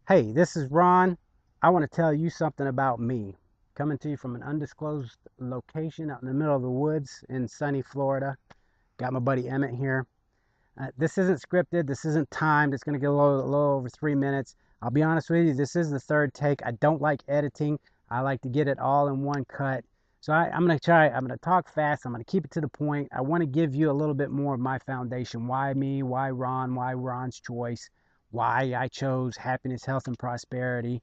Hey, this is Ron. I want to tell you something about me. Coming to you from an undisclosed location out in the middle of the woods in sunny Florida. Got my buddy Emmett here. This isn't scripted. This isn't timed. It's going to get a little over 3 minutes. I'll be honest with you. This is the third take. I don't like editing. I like to get it all in one cut. So I'm going to try. I'm going to talk fast. I'm going to keep it to the point. I want to give you a little bit more of my foundation. Why me? Why Ron? Why Ron's choice? Why I chose happiness, health, and prosperity.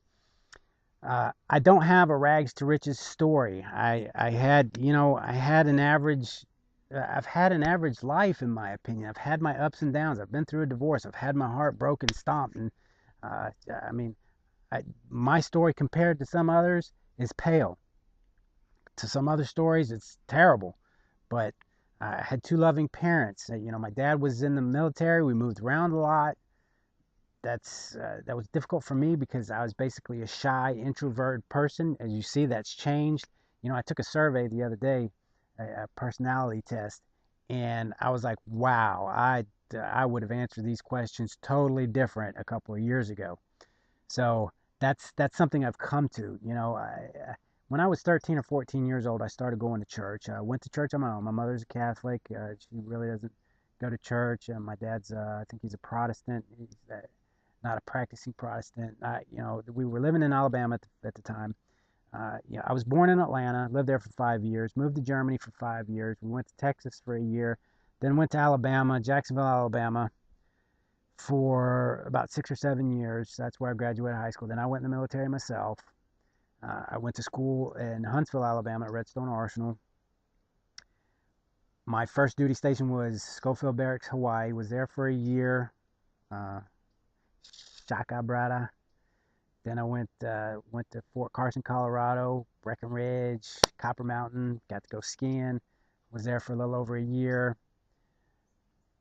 I don't have a rags to riches story. I had, I had an average. I've had an average life, in my opinion. I've had my ups and downs. I've been through a divorce. I've had my heart broken, stomped, and I mean, my story compared to some others is pale. To some other stories, it's terrible. But I had two loving parents. My dad was in the military. We moved around a lot. That was difficult for me because I was basically a shy, introverted person. As you see, that's changed. I took a survey the other day, a personality test, and I was like, wow, I would have answered these questions totally different a couple of years ago. So that's something I've come to. When I was 13 or 14 years old, I started going to church. I went to church on my own. My mother's a Catholic. She really doesn't go to church. My dad's, I think he's a Protestant. He's not a practicing Protestant. We were living in Alabama at the time. I was born in Atlanta, lived there for 5 years, moved to Germany for 5 years. We went to Texas for a year, then went to Alabama, Jacksonville, Alabama, for about 6 or 7 years. That's where I graduated high school. Then I went in the military myself. I went to school in Huntsville, Alabama at Redstone Arsenal. My first duty station was Schofield Barracks, Hawaii. Was there for a year. Uh, Shaka Brada. Then I went to Fort Carson, Colorado, Breckenridge, Copper Mountain. Got to go skiing. Was there for a little over a year.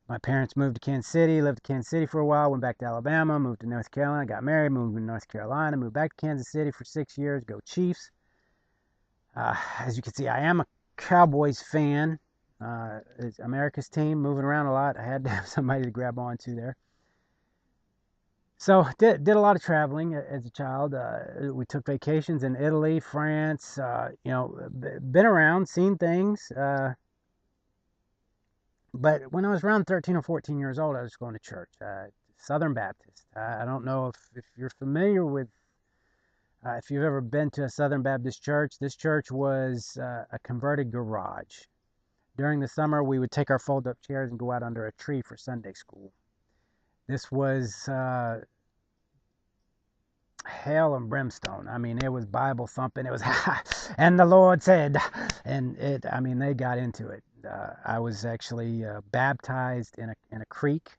My parents moved to Kansas City, lived in Kansas City for a while, went back to Alabama, moved to North Carolina, got married, moved to North Carolina, moved back to Kansas City for 6 years. Go Chiefs. As you can see, I am a Cowboys fan. It's America's team, moving around a lot. I had to have somebody to grab onto there. So did a lot of traveling as a child. We took vacations in Italy, France. Been around, seen things. But when I was around 13 or 14 years old, I was going to church. Southern Baptist. I don't know if you're familiar with, if you've ever been to a Southern Baptist church. This church was a converted garage. During the summer, we would take our fold-up chairs and go out under a tree for Sunday school. This was hell and brimstone. I mean, it was Bible thumping. It was, and the Lord said, and it. I mean, they got into it. I was actually baptized in a creek.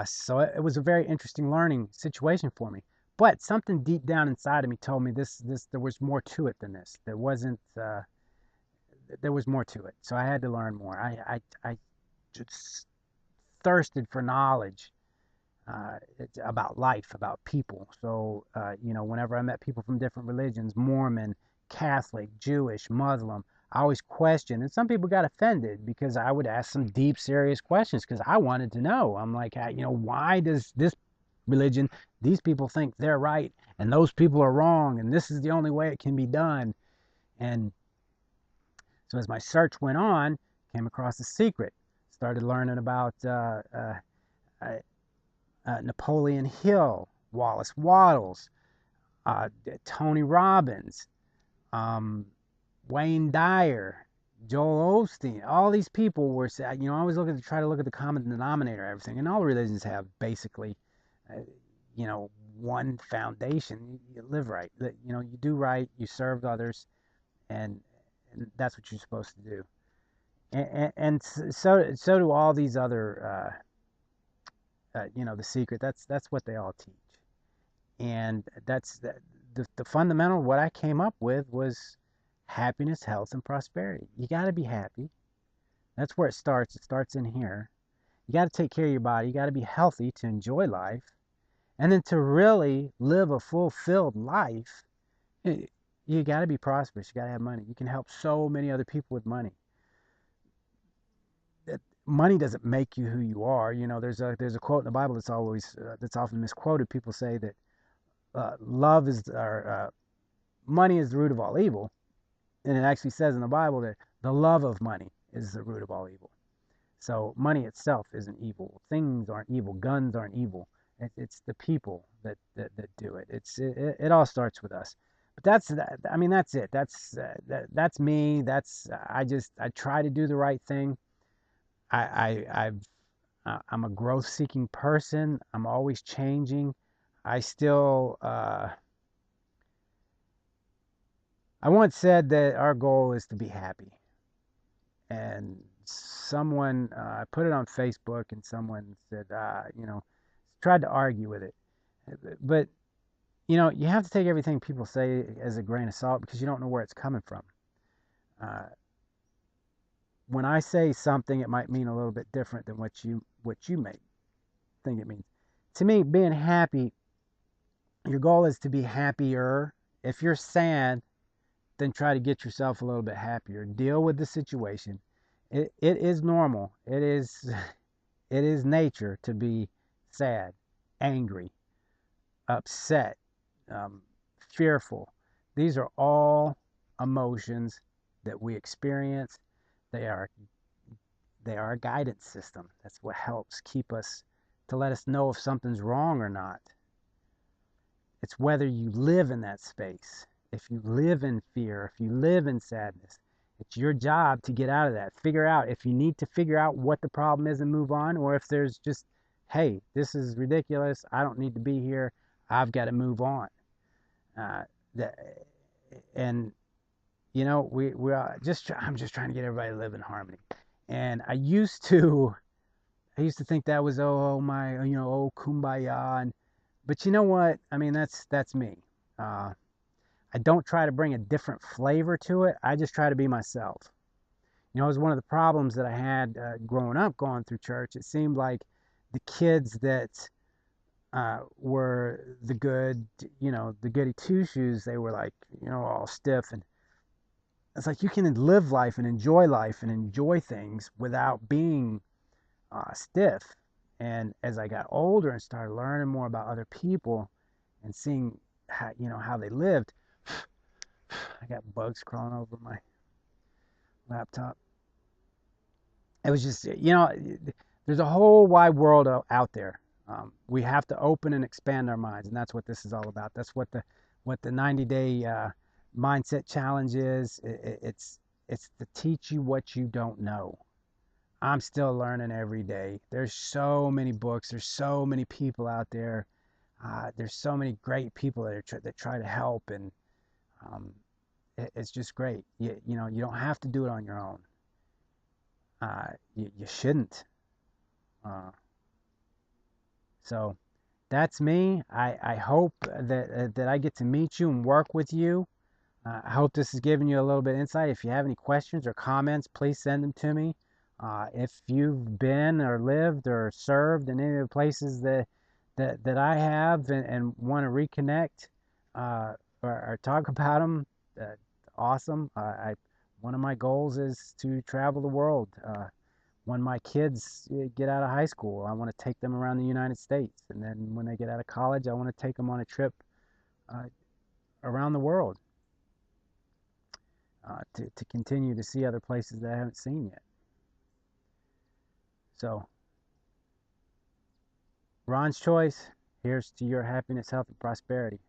So it was a very interesting learning situation for me. But something deep down inside of me told me this there was more to it than this. There wasn't. There was more to it. So I had to learn more. I just thirsted for knowledge about life, about people. So, whenever I met people from different religions, Mormon, Catholic, Jewish, Muslim, I always questioned. And some people got offended because I would ask some deep, serious questions because I wanted to know. I'm like, why does this religion, these people think they're right and those people are wrong and this is the only way it can be done? And so as my search went on, came across The Secret, started learning about uh, Napoleon Hill, Wallace Wattles, Tony Robbins, um, Wayne Dyer, Joel Osteen. All these people were, I always try to look at the common denominator of everything, and all religions have basically, uh, one foundation. You live right, you do right, you serve others, and that's what you're supposed to do. And so do all these other, The Secret. That's what they all teach. And the fundamental what I came up with was happiness, health, and prosperity. You got to be happy. That's where it starts. It starts in here. You got to take care of your body. You got to be healthy to enjoy life. And then to really live a fulfilled life, you got to be prosperous. You got to have money. You can help so many other people with money. money doesn't make you who you are. There's a quote in the Bible that's often misquoted. People say that love is or money is the root of all evil, and it actually says in the Bible that the love of money is the root of all evil. So money itself isn't evil. Things aren't evil. Guns aren't evil. It's the people that do it. It all starts with us. But that's that. I mean, that's it. That's me. I try to do the right thing. I'm a growth seeking person. I'm always changing. I still I once said that our goal is to be happy, and someone I put it on Facebook, and someone said, tried to argue with it. But you have to take everything people say as a grain of salt because you don't know where it's coming from. Uh, when I say something, it might mean a little bit different than what you may think it means. To me, being happy, your goal is to be happier. If you're sad, then try to get yourself a little bit happier. Deal with the situation. It is normal. It is nature to be sad, angry, upset, um, fearful. These are all emotions that we experience. They are they are a guidance system. That's what helps keep us to let us know if something's wrong or not. It's whether you live in that space. If you live in fear, if you live in sadness, it's your job to get out of that. Figure out if you need to figure out what the problem is and move on, or if there's just, hey, this is ridiculous. I don't need to be here. I've got to move on. Uh, and we are just. I'm just trying to get everybody to live in harmony. And I used to think that was oh my oh kumbaya, but you know what? I mean that's me. Uh, I don't try to bring a different flavor to it. I just try to be myself. It was one of the problems that I had growing up going through church. It seemed like the kids that were the goody two shoes, they were like, all stiff. And it's like you can live life and enjoy things without being stiff. And as I got older and started learning more about other people and seeing how they lived, I got bugs crawling over my laptop. It was just, there's a whole wide world out there. We have to open and expand our minds, and that's what this is all about. That's what the 90-day mindset challenge is. It's to teach you what you don't know. I'm still learning every day. There's so many books. There's so many people out there. There's so many great people that try to help, and um, it's just great. You don't have to do it on your own. You shouldn't. Uh, so that's me. I hope that I get to meet you and work with you. I hope this has given you a little bit of insight. If you have any questions or comments, please send them to me. If you've been or lived or served in any of the places that I have and want to reconnect or talk about them, awesome. One of my goals is to travel the world. When my kids get out of high school, I want to take them around the United States. And then when they get out of college, I want to take them on a trip uh, around the world to continue to see other places that I haven't seen yet. So, Ron's Choice, here's to your happiness, health, and prosperity.